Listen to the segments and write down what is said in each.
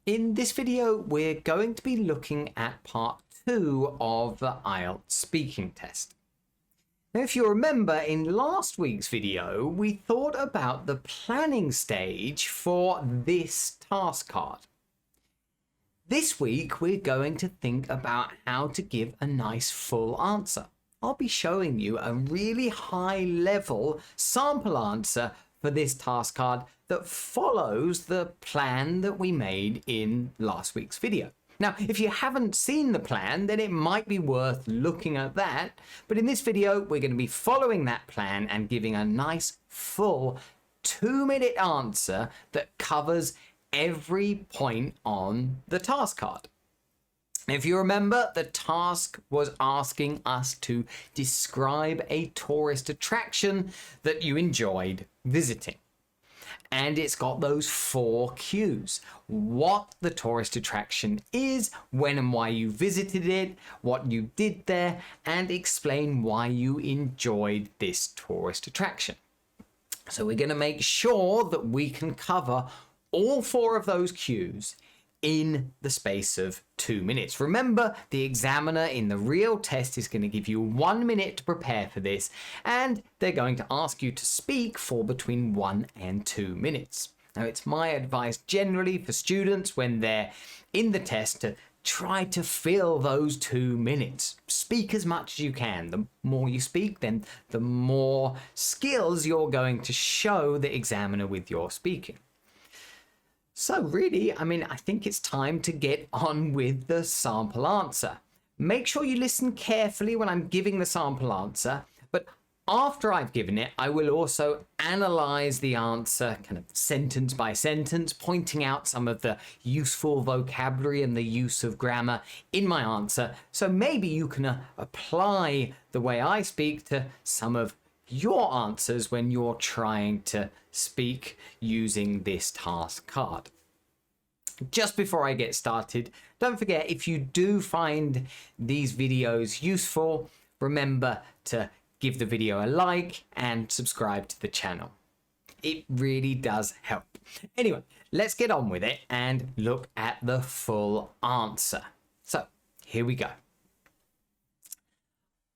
In this video, we're going to be looking at part 2 of the IELTS speaking test. Now, if you remember, in last week's video, we thought about the planning stage for this task card. This week, we're going to think about how to give a nice full answer. I'll be showing you a really high-level sample answer for this task card that follows the plan that we made in last week's video. Now, if you haven't seen the plan, then it might be worth looking at that. But in this video, we're going to be following that plan and giving a nice full 2-minute answer that covers every point on the task card. If you remember, the task was asking us to describe a tourist attraction that you enjoyed visiting. And it's got those 4 cues. What the tourist attraction is, when and why you visited it, what you did there, and explain why you enjoyed this tourist attraction. So we're going to make sure that we can cover all 4 of those cues in the space of 2 minutes. Remember, the examiner in the real test is going to give you 1 minute to prepare for this, and they're going to ask you to speak for between 1 and 2 minutes. Now, it's my advice generally for students when they're in the test to try to fill those 2 minutes. Speak as much as you can. The more you speak, then the more skills you're going to show the examiner with your speaking. So really, I think it's time to get on with the sample answer. Make sure you listen carefully when I'm giving the sample answer, but after I've given it, I will also analyze the answer kind of sentence by sentence, pointing out some of the useful vocabulary and the use of grammar in my answer. So maybe you can apply the way I speak to some of your answers when you're trying to speak using this task card. Just before I get started, don't forget, if you do find these videos useful, remember to give the video a like and subscribe to the channel. It really does help. Anyway, let's get on with it and look at the full answer. So here we go.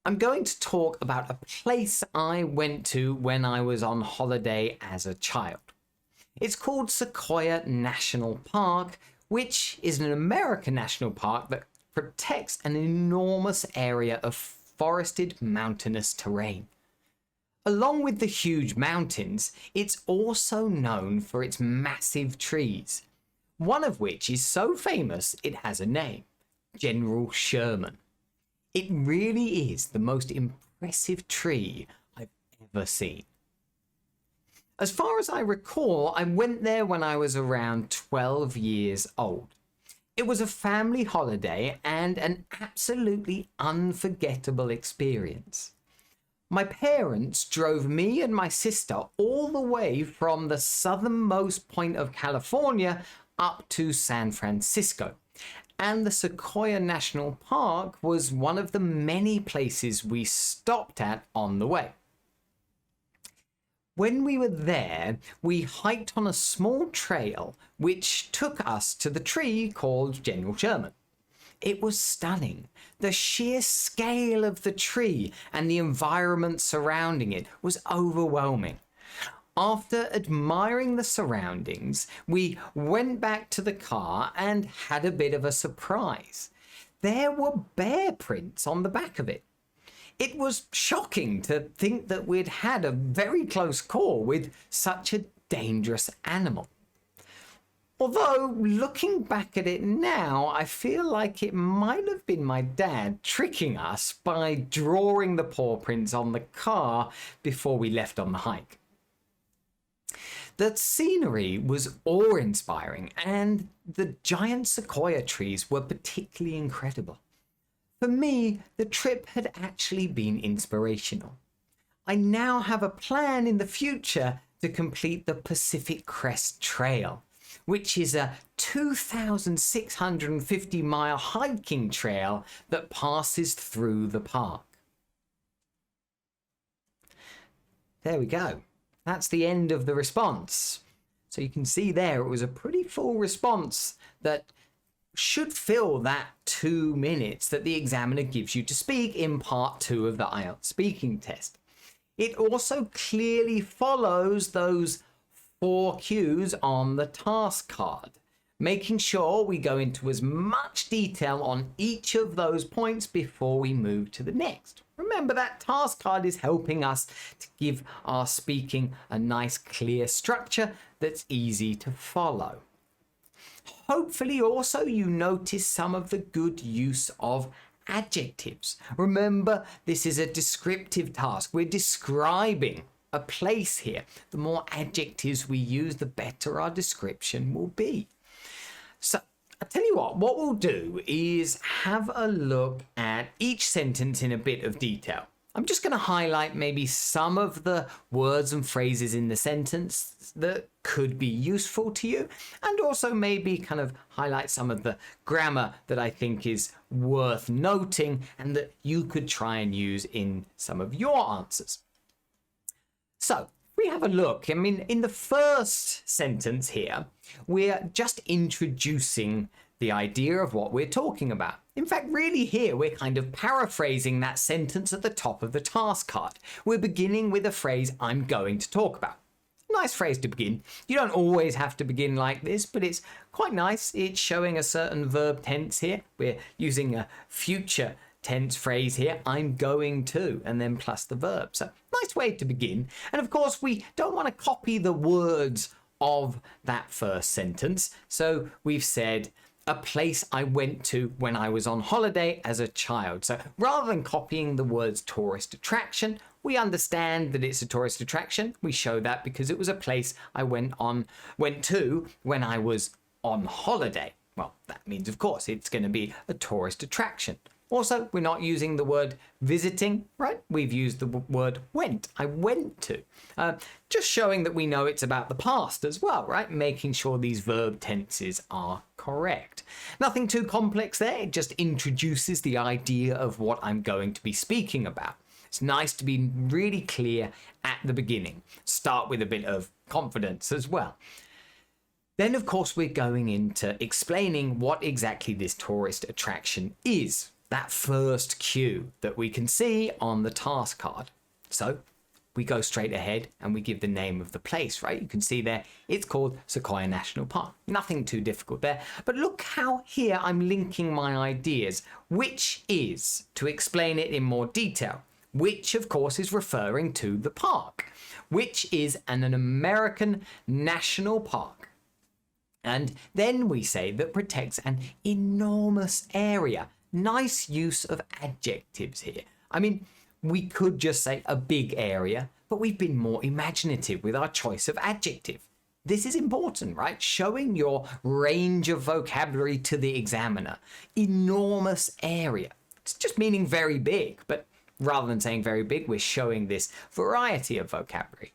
I'm going to talk about a place I went to when I was on holiday as a child. It's called Sequoia National Park, which is an American national park that protects an enormous area of forested mountainous terrain. Along with the huge mountains, it's also known for its massive trees, one of which is so famous it has a name, General Sherman. It really is the most impressive tree I've ever seen. As far as I recall, I went there when I was around 12 years old. It was a family holiday and an absolutely unforgettable experience. My parents drove me and my sister all the way from the southernmost point of California up to San Francisco. And the Sequoia National Park was one of the many places we stopped at on the way. When we were there, we hiked on a small trail which took us to the tree called General Sherman. It was stunning. The sheer scale of the tree and the environment surrounding it was overwhelming. After admiring the surroundings, we went back to the car and had a bit of a surprise. There were bear prints on the back of it. It was shocking to think that we'd had a very close call with such a dangerous animal. Although, looking back at it now, I feel like it might have been my dad tricking us by drawing the paw prints on the car before we left on the hike. The scenery was awe-inspiring, and the giant sequoia trees were particularly incredible. For me, the trip had actually been inspirational. I now have a plan in the future to complete the Pacific Crest Trail, which is a 2,650-mile hiking trail that passes through the park. There we go. That's the end of the response. So you can see there, it was a pretty full response that should fill that 2 minutes that the examiner gives you to speak in part 2 of the IELTS speaking test. It also clearly follows those 4 cues on the task card, making sure we go into as much detail on each of those points before we move to the next. Remember, that task card is helping us to give our speaking a nice clear structure that's easy to follow. Hopefully also you notice some of the good use of adjectives. Remember, this is a descriptive task. We're describing a place here. The more adjectives we use, the better our description will be. So I'll tell you what we'll do is have a look at each sentence in a bit of detail. I'm just going to highlight maybe some of the words and phrases in the sentence that could be useful to you, and also maybe kind of highlight some of the grammar that I think is worth noting and that you could try and use in some of your answers. So we have a look. I mean, in the first sentence here, we're just introducing the idea of what we're talking about. In fact, really here, we're kind of paraphrasing that sentence at the top of the task card. We're beginning with a phrase, I'm going to talk about. Nice phrase to begin. You don't always have to begin like this, but it's quite nice. It's showing a certain verb tense here. We're using a future tense phrase here, I'm going to, and then plus the verb. So nice way to begin. And of course, we don't want to copy the words of that first sentence. So we've said, a place I went to when I was on holiday as a child. So rather than copying the words tourist attraction, we understand that it's a tourist attraction. We show that because it was a place I went to when I was on holiday. Well, that means, of course, it's going to be a tourist attraction. Also, we're not using the word visiting, right? We've used the word went. I went to. Just showing that we know it's about the past as well, right? Making sure these verb tenses are correct. Nothing too complex there. It just introduces the idea of what I'm going to be speaking about. It's nice to be really clear at the beginning. Start with a bit of confidence as well. Then, of course, we're going into explaining what exactly this tourist attraction is. That first cue that we can see on the task card. So we go straight ahead and we give the name of the place, right? You can see there, it's called Sequoia National Park. Nothing too difficult there. But look how here I'm linking my ideas, which is to explain it in more detail, which of course is referring to the park, which is an American national park. And then we say that protects an enormous area. Nice use of adjectives here. I mean, we could just say a big area, but we've been more imaginative with our choice of adjective. This is important, right? Showing your range of vocabulary to the examiner. Enormous area. It's just meaning very big, but rather than saying very big, we're showing this variety of vocabulary.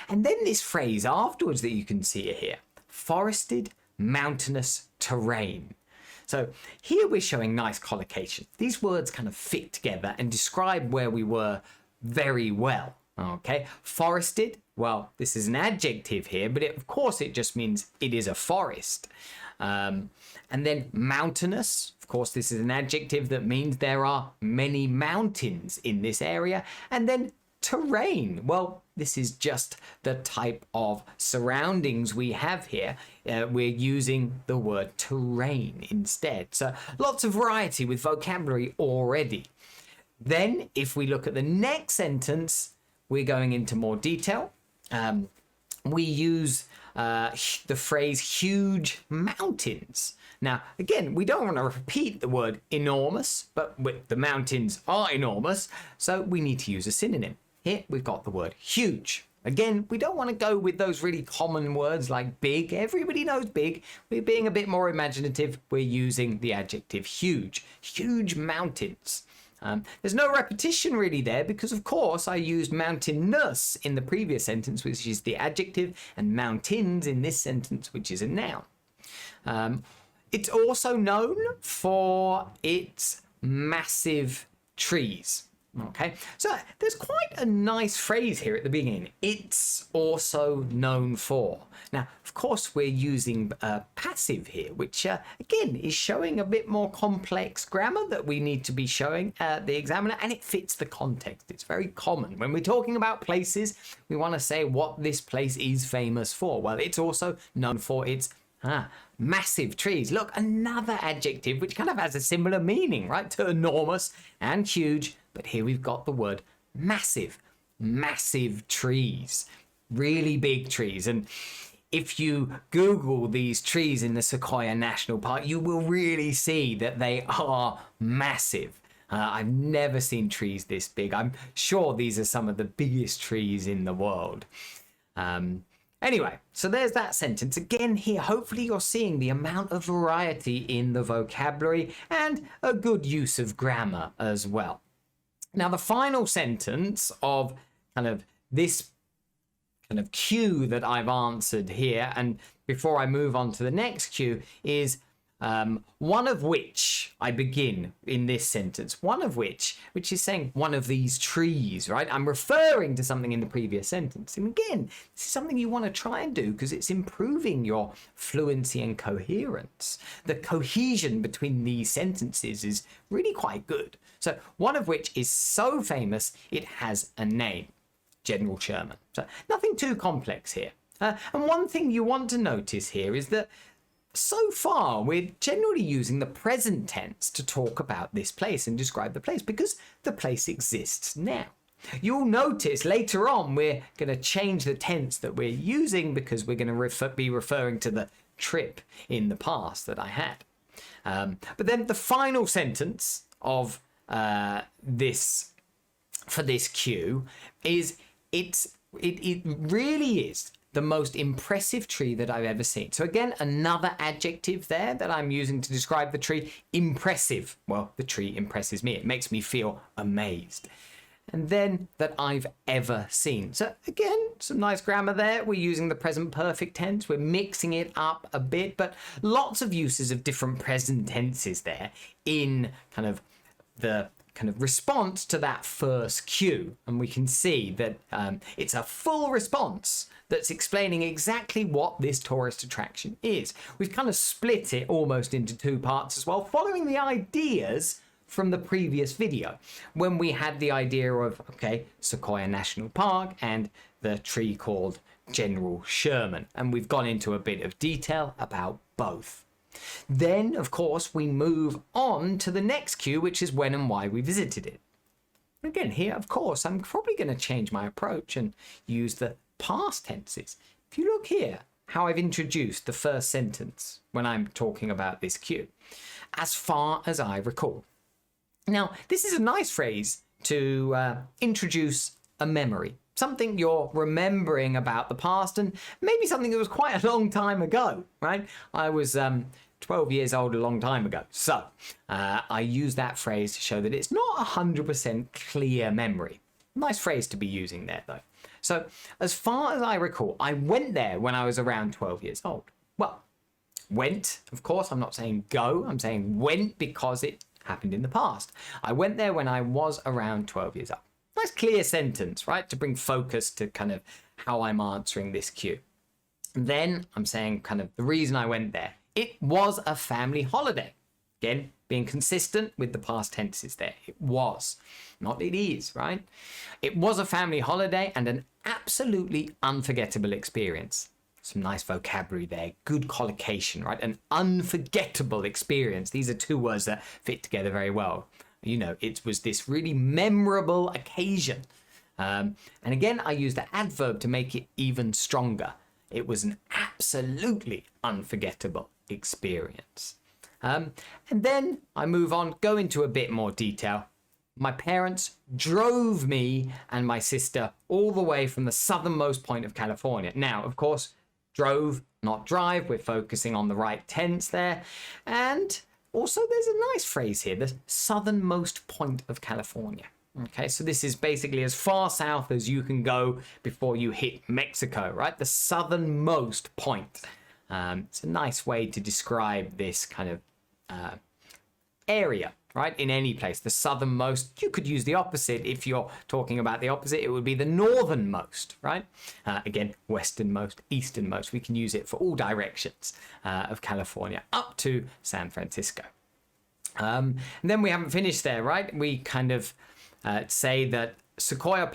And then this phrase afterwards that you can see here, forested, mountainous terrain. So here we're showing nice collocation. These words kind of fit together and describe where we were very well. Okay, forested, well, this is an adjective here, but of course it just means it is a forest. And then mountainous, of course, this is an adjective that means there are many mountains in this area. And then terrain, well, this is just the type of surroundings we have here. We're using the word terrain instead. So lots of variety with vocabulary already. Then if we look at the next sentence, we're going into more detail. We use the phrase huge mountains. Now, again, we don't want to repeat the word enormous, but the mountains are enormous, so we need to use a synonym. Here we've got the word huge. Again, we don't want to go with those really common words like big. Everybody knows big. We're being a bit more imaginative. We're using the adjective huge. Huge mountains. There's no repetition really there because, of course, I used mountainous in the previous sentence, which is the adjective, and mountains in this sentence, which is a noun. It's also known for its massive trees. Okay, so there's quite a nice phrase here at the beginning. It's also known for. Now, of course, we're using passive here, which again is showing a bit more complex grammar that we need to be showing the examiner, and it fits the context. It's very common. When we're talking about places, we want to say what this place is famous for. Well, it's also known for its massive trees. Look, another adjective which kind of has a similar meaning, right, to enormous and huge. But here we've got the word massive. Massive trees. Really big trees. And if you Google these trees in the Sequoia National Park, you will really see that they are massive. I've never seen trees this big. I'm sure these are some of the biggest trees in the world. Anyway, so there's that sentence. Again here, hopefully you're seeing the amount of variety in the vocabulary and a good use of grammar as well. Now, the final sentence of kind of this kind of cue that I've answered here, and before I move on to the next cue, is one of which I begin in this sentence. One of which is saying one of these trees, right? I'm referring to something in the previous sentence. And again, this is something you want to try and do because it's improving your fluency and coherence. The cohesion between these sentences is really quite good. So one of which is so famous, it has a name, General Sherman. So nothing too complex here. And one thing you want to notice here is that so far, we're generally using the present tense to talk about this place and describe the place because the place exists now. You'll notice later on we're going to change the tense that we're using because we're going to be referring to the trip in the past that I had. But then the final sentence of this cue is it really is the most impressive tree that I've ever seen. So again, another adjective there that I'm using to describe the tree, impressive. Well, the tree impresses me. It makes me feel amazed. And then that I've ever seen. So again, some nice grammar there. We're using the present perfect tense. We're mixing it up a bit, but lots of uses of different present tenses there in kind of the response to that first cue. And we can see that it's a full response that's explaining exactly what this tourist attraction is. We've kind of split it almost into two parts as well, following the ideas from the previous video, when we had the idea of, okay, Sequoia National Park and the tree called General Sherman. And we've gone into a bit of detail about both. Then, of course, we move on to the next cue, which is when and why we visited it. Again, here, of course, I'm probably going to change my approach and use the past tenses. If you look here, how I've introduced the first sentence when I'm talking about this cue, as far as I recall. Now, this is a nice phrase to introduce a memory, something you're remembering about the past and maybe something that was quite a long time ago, right? I was 12 years old a long time ago. So I use that phrase to show that it's not 100% clear memory. Nice phrase to be using there, though. So, as far as I recall, I went there when I was around 12 years old. Well, went, of course, I'm not saying go, I'm saying went because it happened in the past. I went there when I was around 12 years old. Nice clear sentence, right, to bring focus to kind of how I'm answering this cue. And then I'm saying kind of the reason I went there. It was a family holiday. Again, being consistent with the past tenses there. It was, not it is, right? It was a family holiday and an absolutely unforgettable experience. Some nice vocabulary there, good collocation, right? An unforgettable experience. These are two words that fit together very well. You know, it was this really memorable occasion. And again, I use the adverb to make it even stronger. It was an absolutely unforgettable experience. And then I move on, go into a bit more detail. My parents drove me and my sister all the way from the southernmost point of California. Now, of course, drove, not drive. We're focusing on the right tense there. And also there's a nice phrase here, the southernmost point of California. Okay, so this is basically as far south as you can go before you hit Mexico, right? The southernmost point. It's a nice way to describe this kind of area right? In any place, the southernmost, you could use the opposite. If you're talking about the opposite, it would be the northernmost, right? Again, westernmost, easternmost. We can use it for all directions of California up to San Francisco. And then we haven't finished there, right? We kind of say that Sequoia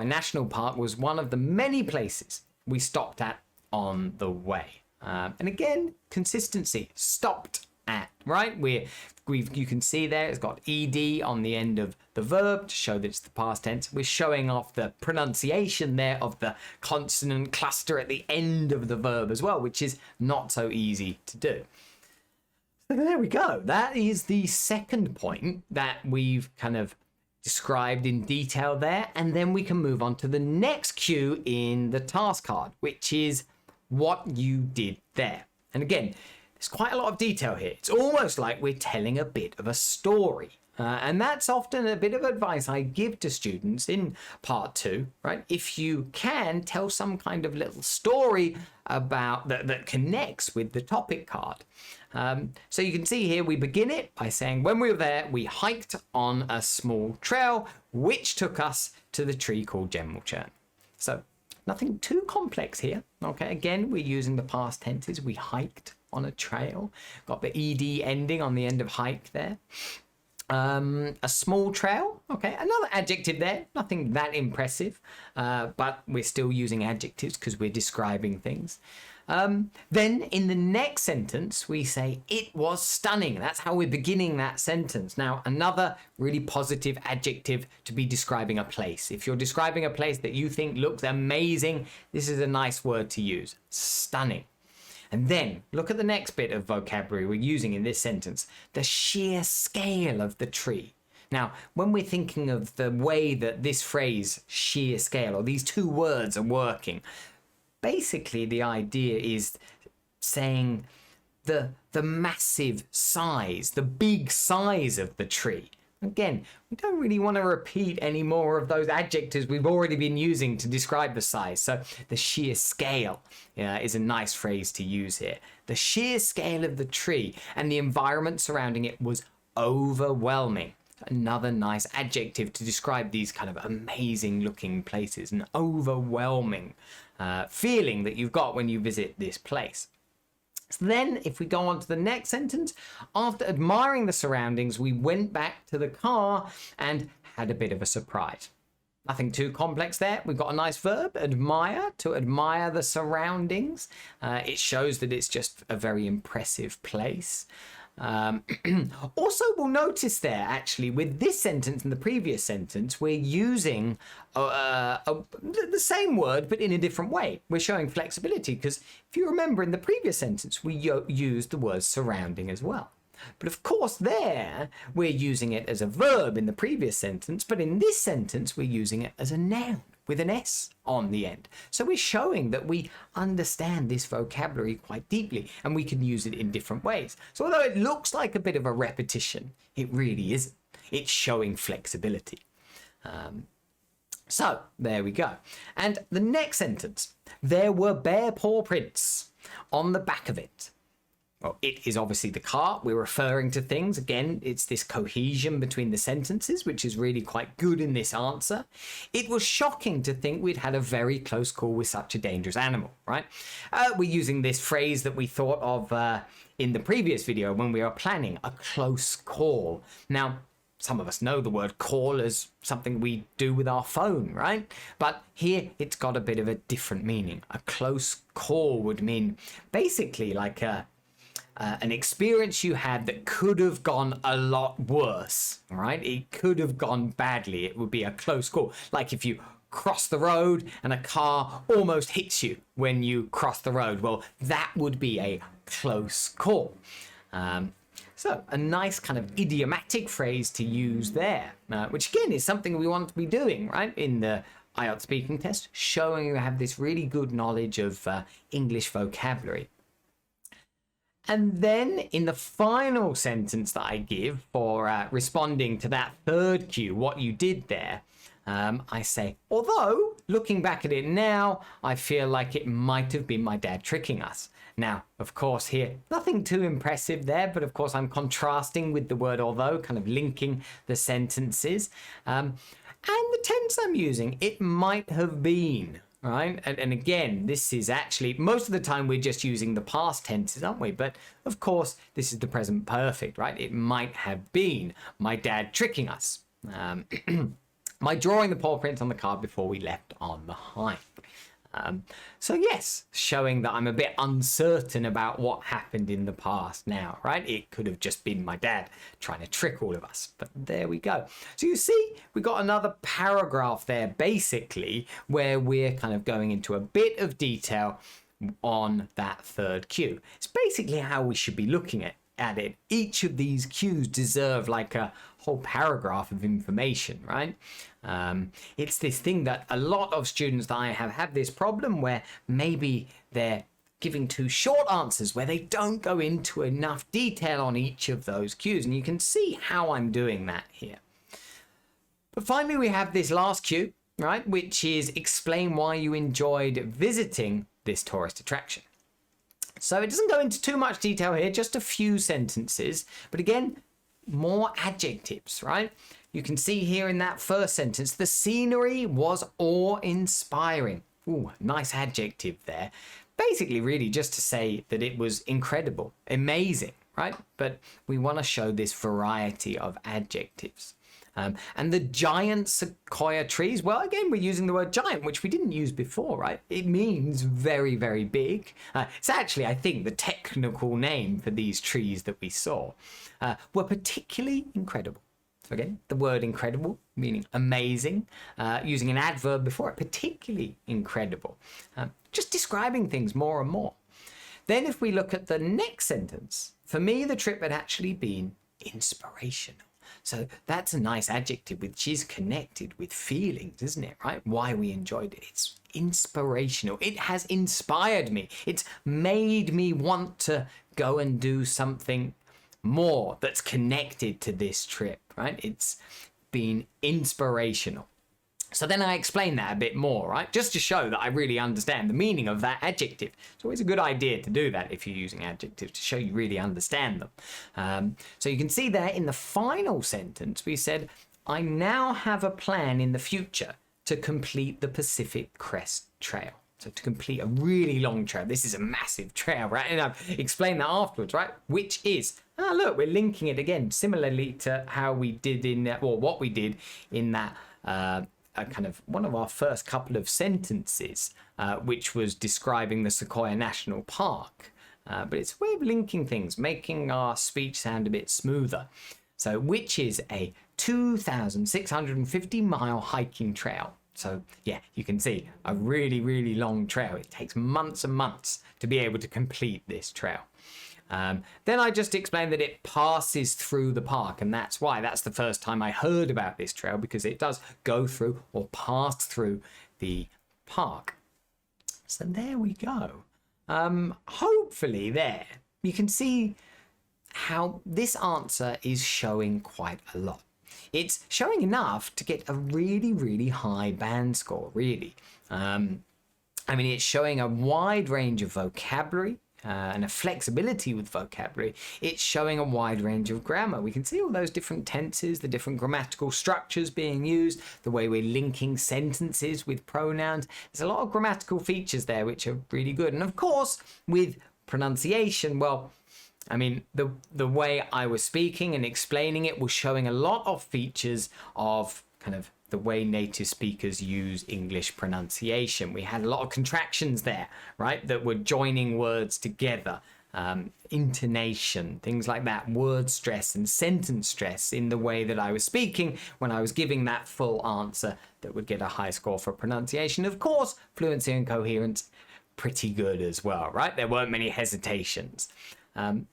National Park was one of the many places we stopped at on the way. And again, consistency, stopped at, right? You can see there it's got ed on the end of the verb to show that it's the past tense. We're showing off the pronunciation there of the consonant cluster at the end of the verb as well, which is not so easy to do. So there we go. That is the second point that we've kind of described in detail there. And then we can move on to the next cue in the task card, which is what you did there. And again, there's quite a lot of detail here. It's almost like we're telling a bit of a story. And that's often a bit of advice I give to students in part 2, right? If you can, tell some kind of little story about that connects with the topic card. So you can see here, we begin it by saying, when we were there, we hiked on a small trail, which took us to the tree called General Sherman. So nothing too complex here. Okay, again, we're using the past tenses. We hiked on a trail, got the ed ending on the end of hike there. A small trail, okay, another adjective there, nothing that impressive, but we're still using adjectives because we're describing things. Then in the next sentence, we say, it was stunning. That's how we're beginning that sentence. Now, another really positive adjective to be describing a place. If you're describing a place that you think looks amazing, this is a nice word to use, stunning. And then look at the next bit of vocabulary we're using in this sentence, the sheer scale of the tree. Now, when we're thinking of the way that this phrase, sheer scale, or these two words are working, basically the idea is saying the massive size, the big size of the tree. Again, we don't really want to repeat any more of those adjectives we've already been using to describe the size. So the sheer scale is a nice phrase to use here. The sheer scale of the tree and the environment surrounding it was overwhelming. Another nice adjective to describe these kind of amazing looking places, an overwhelming feeling that you've got when you visit this place. So then if we go on to the next sentence, after admiring the surroundings, we went back to the car and had a bit of a surprise. Nothing too complex there. We've got a nice verb, admire, to admire the surroundings. It shows that it's just a very impressive place. Also, we'll notice there, actually, with this sentence and the previous sentence, we're using the same word, but in a different way. We're showing flexibility because if you remember in the previous sentence, we used the word surrounding as well. But of course there, we're using it as a verb in the previous sentence, but in this sentence, we're using it as a noun with an S on the end. So we're showing that we understand this vocabulary quite deeply and we can use it in different ways. So although it looks like a bit of a repetition, it really isn't. It's showing flexibility. So there we go. And the next sentence, there were bare paw prints on the back of it. Well, it is obviously the car. We're referring to things. Again, it's this cohesion between the sentences, which is really quite good in this answer. It was shocking to think we'd had a very close call with such a dangerous animal, right? We're using this phrase that we thought of in the previous video when we were planning, a close call. Now, some of us know the word call as something we do with our phone, right? But here it's got a bit of a different meaning. A close call would mean basically like an experience you had that could have gone a lot worse, right? It could have gone badly. It would be a close call. Like if you cross the road and a car almost hits you when you cross the road. Well, that would be a close call. So a nice kind of idiomatic phrase to use there, which again is something we want to be doing, right? In the IELTS speaking test, showing you have this really good knowledge of English vocabulary. And then in the final sentence that I give for responding to that third cue, what you did there, I say, although looking back at it now, I feel like it might have been my dad tricking us. Now, of course, here, nothing too impressive there, but of course I'm contrasting with the word although, kind of linking the sentences. And the tense I'm using, it might have been, right? And again, this is actually, most of the time we're just using the past tenses, aren't we? But of course, this is the present perfect, right? It might have been my dad tricking us. My drawing the paw prints on the card before we left on the hike. So yes, showing that I'm a bit uncertain about what happened in the past now, right? It could have just been my dad trying to trick all of us, but there we go. So you see, we got another paragraph there, basically, where we're kind of going into a bit of detail on that third cue. It's basically how we should be looking at it. Each of these cues deserve like a whole paragraph of information, right? It's this thing that a lot of students that I have this problem where maybe they're giving too short answers where they don't go into enough detail on each of those cues, and you can see how I'm doing that here. But finally we have this last cue, right, which is explain why you enjoyed visiting this tourist attraction. So it doesn't go into too much detail here, just a few sentences, but again, more adjectives, right? You can see here in that first sentence, the scenery was awe-inspiring. Ooh, nice adjective there. Basically, really just to say that it was incredible, amazing, right? But we want to show this variety of adjectives. And the giant sequoia trees, well, again, we're using the word giant, which we didn't use before, right? It means very, very big. It's actually, I think, the technical name for these trees that we saw, were particularly incredible. So again, the word incredible, meaning amazing, using an adverb before it, particularly incredible. Just describing things more and more. Then if we look at the next sentence, for me, the trip had actually been inspirational. So that's a nice adjective which is connected with feelings, isn't it, right? Why we enjoyed it. It's inspirational. It has inspired me. It's made me want to go and do something more that's connected to this trip, right? It's been inspirational. So then I explain that a bit more, right? Just to show that I really understand the meaning of that adjective. It's always a good idea to do that if you're using adjectives, to show you really understand them. So you can see there in the final sentence, we said, I now have a plan in the future to complete the Pacific Crest Trail. So to complete a really long trail. This is a massive trail, right? And I've explained that afterwards, right? Which is, look, we're linking it again, similarly to how we did in, or what we did in that, kind of one of our first couple of sentences, which was describing the Sequoia National Park. But it's a way of linking things, making our speech sound a bit smoother. So, which is a 2,650 mile hiking trail. So yeah, you can see a really, really long trail. It takes months and months to be able to complete this trail. Then I just explained that it passes through the park, and that's why that's the first time I heard about this trail, because it does go through or pass through the park. So there we go. Hopefully there you can see how this answer is showing quite a lot. It's showing enough to get a really, really high band score, really. I mean, it's showing a wide range of vocabulary, and a flexibility with vocabulary. It's showing a wide range of grammar. We can see all those different tenses, the different grammatical structures being used, the way we're linking sentences with pronouns. There's a lot of grammatical features there which are really good. And of course, with pronunciation, well, I mean, the way I was speaking and explaining it was showing a lot of features of kind of the way native speakers use English pronunciation. We had a lot of contractions there, right, that were joining words together, intonation, things like that, word stress and sentence stress in the way that I was speaking when I was giving that full answer that would get a high score for pronunciation. Of course, fluency and coherence, pretty good as well, right? There weren't many hesitations.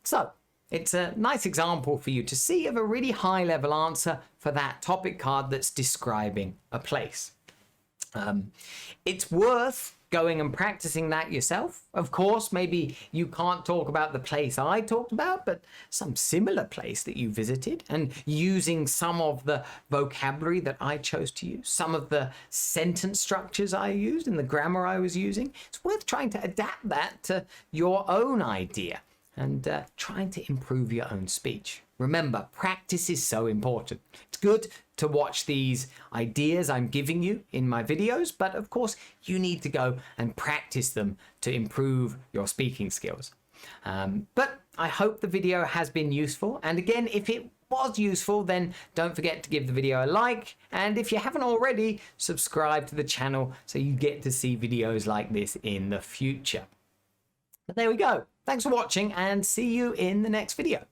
So it's a nice example for you to see of a really high level answer for that topic card that's describing a place. It's worth going and practicing that yourself. Of course, maybe you can't talk about the place I talked about, but some similar place that you visited, and using some of the vocabulary that I chose to use, some of the sentence structures I used and the grammar I was using. It's worth trying to adapt that to your own idea and trying to improve your own speech. Remember, practice is so important. It's good to watch these ideas I'm giving you in my videos, but of course you need to go and practice them to improve your speaking skills. But I hope the video has been useful, and again, if it was useful, then don't forget to give the video a like, and if you haven't already, subscribe to the channel so you get to see videos like this in the future. But there we go. Thanks for watching, and see you in the next video.